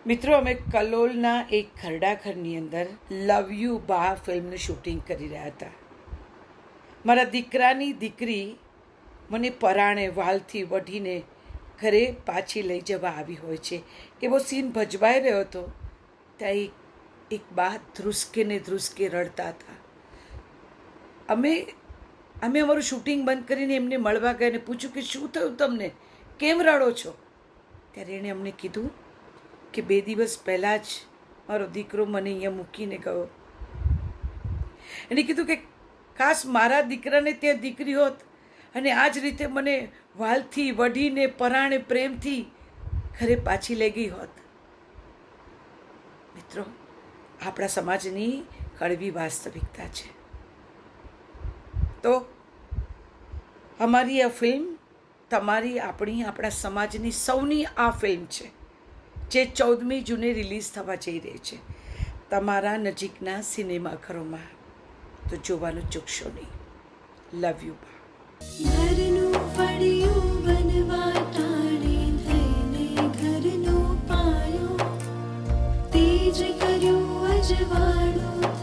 મિત્રો, અમે કલોલના એક ખરડાખરની અંદર લવ યુ બા ફિલ્મનું શૂટિંગ કરી રહ્યા હતા. મારા દીકરાની દીકરી મને પરાણે વાલથી વઢીને ઘરે પાછી લઈ જવા આવી હોય છે. એવો સીન ભજવાઈ રહ્યો હતો. ત્યાં એક બા ધ્રુસકે ને ધ્રુસકે રડતા હતા. અમે અમારું શૂટિંગ બંધ કરીને એમને મળવા ગયા અને પૂછ્યું કે શું થયું તમને, કેમ રડો છો? ત્યારે એણે અમને કીધું કે 2 દિવસ પહેલાં જ મારો દીકરો મને અહીંયા મૂકીને ગયો. એણે કીધું કે ખાસ મારા દીકરાને ત્યાં દીકરી હોત અને આ જ રીતે મને વાલથી વઢીને પરાણે પ્રેમથી ઘરે પાછી લઈ ગઈ હોત. મિત્રો, આપણા સમાજની કડવી વાસ્તવિકતા છે. તો અમારી આ ફિલ્મ તમારી, આપણી, આપણા સમાજની સૌની આ ફિલ્મ છે જે 14મી જૂને રિલીઝ થવા જઈ રહી છે તમારા નજીકના સિનેમાઘરોમાં. તો જોવાનું ચૂકશો નહીં. લવ યુ બા. ઘરનું ફળિયું બનવા ટાણે થઈને ઘરનો પાયો તેજ કર્યું અજવાળું